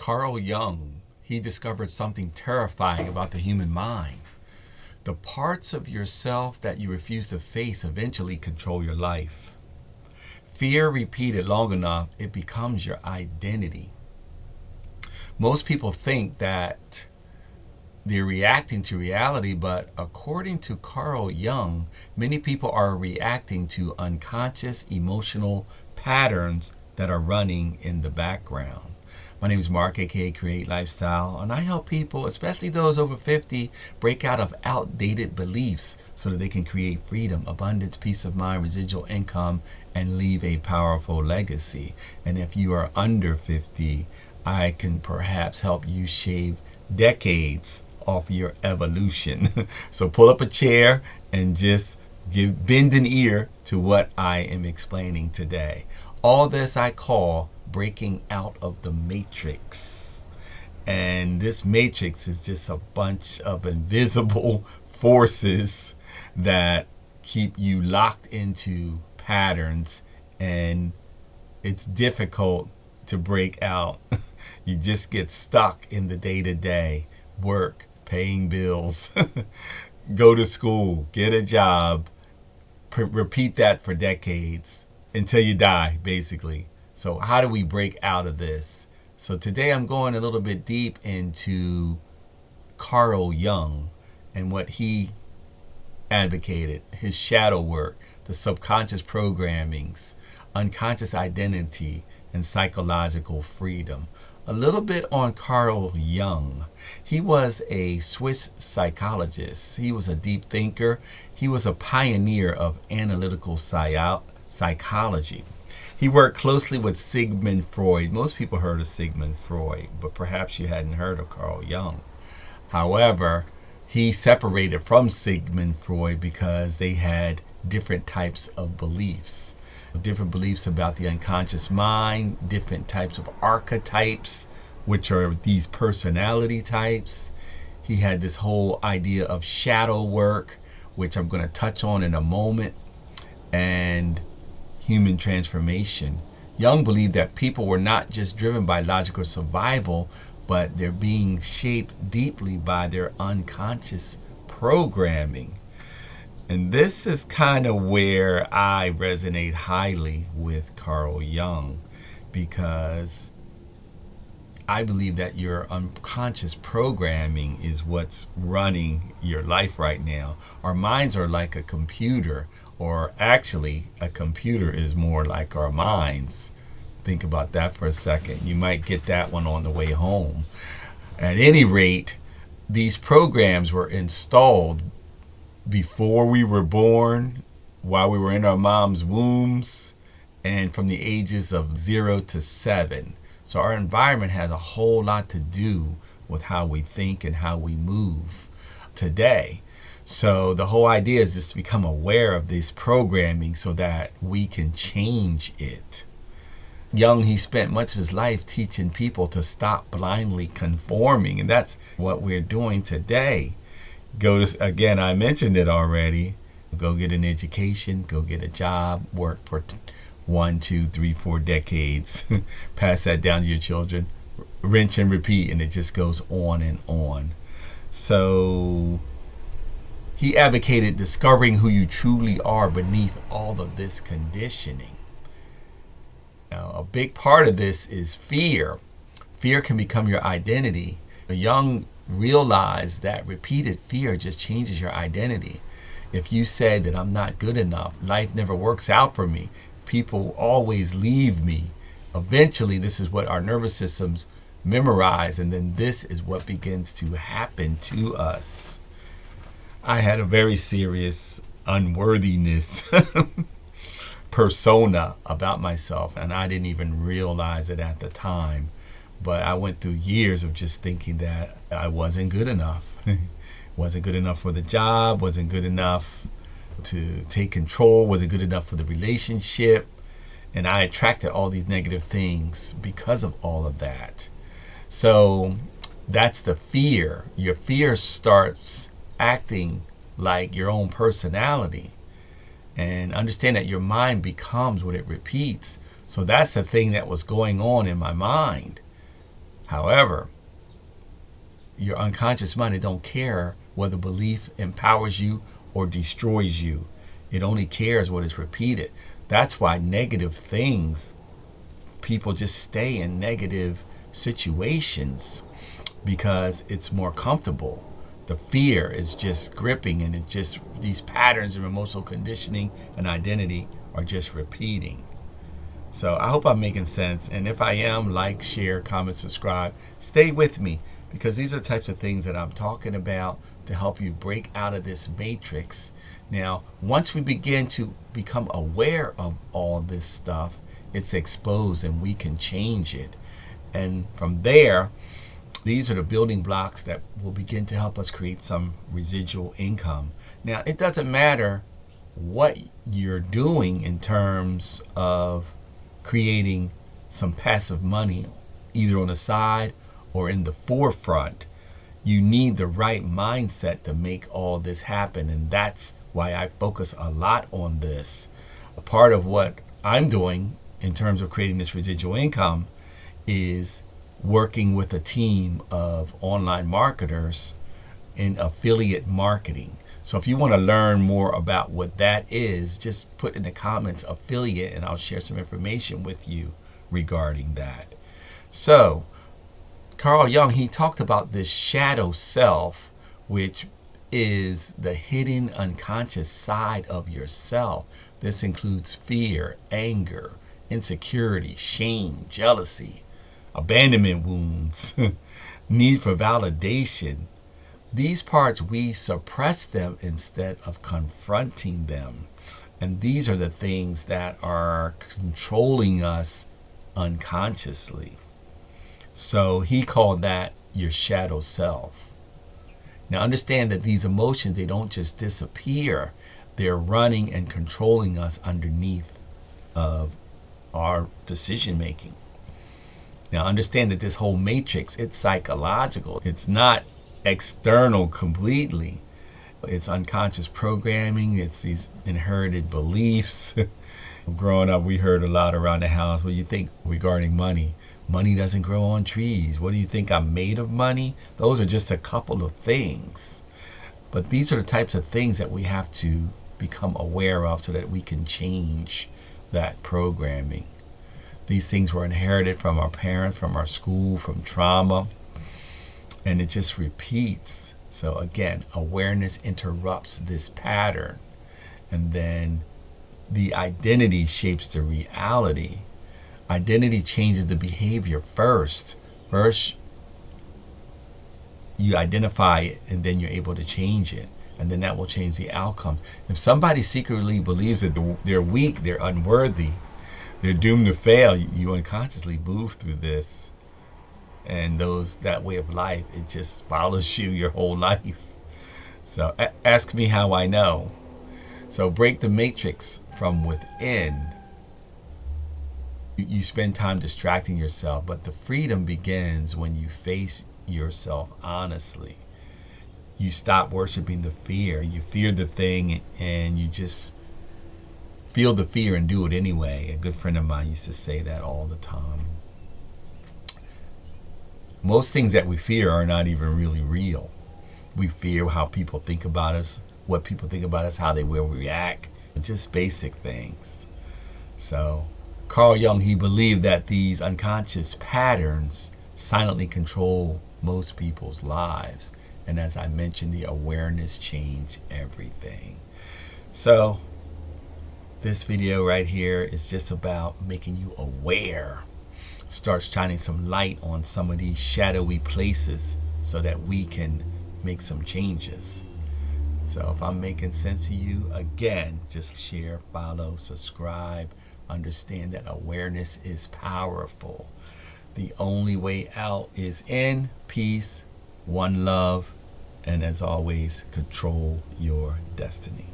Carl Jung, he discovered something terrifying about the human mind. The parts of yourself that you refuse to face eventually control your life. Fear repeated long enough, it becomes your identity. Most people think that they're reacting to reality, but according to Carl Jung, many people are reacting to unconscious emotional patterns that are running in the background. My name is Mark, aka Create Lifestyle, and I help people, especially those over 50, break out of outdated beliefs so that they can create freedom, abundance, peace of mind, residual income, and leave a powerful legacy. And if you are under 50, I can perhaps help you shave decades off your evolution. So pull up a chair and just bend an ear to what I am explaining today. All this I call breaking out of the matrix. And this matrix is just a bunch of invisible forces that keep you locked into patterns, and it's difficult to break out. You just get stuck in the day-to-day work, paying bills, go to school, get a job, repeat that for decades until you die, basically. So how do we break out of this? So today I'm going a little bit deep into Carl Jung and what he advocated, his shadow work, the subconscious programmings, unconscious identity, and psychological freedom. A little bit on Carl Jung. He was a Swiss psychologist. He was a deep thinker. He was a pioneer of analytical psychology. He worked closely with Sigmund Freud. Most people heard of Sigmund Freud, but perhaps you hadn't heard of Carl Jung. However, he separated from Sigmund Freud because they had different types of beliefs. Different beliefs about the unconscious mind, different types of archetypes, which are these personality types. He had this whole idea of shadow work, which I'm going to touch on in a moment, and human transformation. Jung believed that people were not just driven by logical survival, but they're being shaped deeply by their unconscious programming. And this is kind of where I resonate highly with Carl Jung, because I believe that your unconscious programming is what's running your life right now. Our minds are like a computer, or actually a computer is more like our minds. Think about that for a second. You might get that one on the way home. At any rate, these programs were installed before we were born, while we were in our mom's wombs, and from the ages of 0 to 7. So our environment has a whole lot to do with how we think and how we move today. So the whole idea is just to become aware of this programming so that we can change it. Jung, he spent much of his life teaching people to stop blindly conforming, and that's what we're doing today. Again, I mentioned it already. Go get an education, go get a job, work for 1, 2, 3, 4 decades. Pass that down to your children. Rinse and repeat, and it just goes on and on. So he advocated discovering who you truly are beneath all of this conditioning. Now, a big part of this is fear. Fear can become your identity. Jung realized that repeated fear just changes your identity. If you said that I'm not good enough, life never works out for me, people always leave me, eventually this is what our nervous systems memorize, and then this is what begins to happen to us. I had a very serious unworthiness persona about myself, and I didn't even realize it at the time. But I went through years of just thinking that I wasn't good enough. Wasn't good enough for the job, wasn't good enough to take control, wasn't good enough for the relationship. And I attracted all these negative things because of all of that. So that's the fear. Your fear starts acting like your own personality. And understand that your mind becomes what it repeats. So that's the thing that was going on in my mind. However, your unconscious mind, it don't care whether belief empowers you or destroys you. It only cares what is repeated. That's why negative things, people just stay in negative situations because it's more comfortable. The fear is just gripping, and it just, these patterns of emotional conditioning and identity are just repeating. So I hope I'm making sense. And if I am, like, share, comment, subscribe. Stay with me, because these are the types of things that I'm talking about to help you break out of this matrix. Now, once we begin to become aware of all this stuff, it's exposed and we can change it. And from there, these are the building blocks that will begin to help us create some residual income. Now, it doesn't matter what you're doing in terms of creating some passive money, either on the side or in the forefront. You need the right mindset to make all this happen, and that's why I focus a lot on this. A part of what I'm doing in terms of creating this residual income is working with a team of online marketers in affiliate marketing. So if you want to learn more about what that is, just put in the comments affiliate, and I'll share some information with you regarding that. So Carl Jung, he talked about this shadow self, which is the hidden unconscious side of yourself. This includes fear, anger, insecurity, shame, jealousy, abandonment wounds, need for validation. These parts, we suppress them instead of confronting them. And these are the things that are controlling us unconsciously. So he called that your shadow self. Now understand that these emotions, they don't just disappear. They're running and controlling us underneath of our decision making. Now understand that this whole matrix, it's psychological. It's not external completely. It's unconscious programming. It's these inherited beliefs. Growing up, we heard a lot around the house, what do you think regarding money? Money doesn't grow on trees. What do you think, I'm made of money? Those are just a couple of things. But these are the types of things that we have to become aware of so that we can change that programming. These things were inherited from our parents, from our school, from trauma, and it just repeats. So again, awareness interrupts this pattern, and then the identity shapes the reality. Identity changes the behavior first. First, you identify it, and then you're able to change it, and then that will change the outcome. If somebody secretly believes that they're weak, they're unworthy, they're doomed to fail, you unconsciously move through this, and that way of life, it just follows you your whole life. So ask me how I know. So break the matrix from within. You spend time distracting yourself, but the freedom begins when you face yourself honestly. You stop worshiping the fear. You fear the thing, and you just feel the fear and do it anyway. A good friend of mine used to say that all the time. Most things that we fear are not even really real. We fear how people think about us, what people think about us, how they will react, just basic things. So Carl Jung, he believed that these unconscious patterns silently control most people's lives. And as I mentioned, the awareness changed everything. So this video right here is just about making you aware. Start shining some light on some of these shadowy places so that we can make some changes. So if I'm making sense to you, again, just share, follow, subscribe. Understand that awareness is powerful. The only way out is in peace, one love, and as always, control your destiny.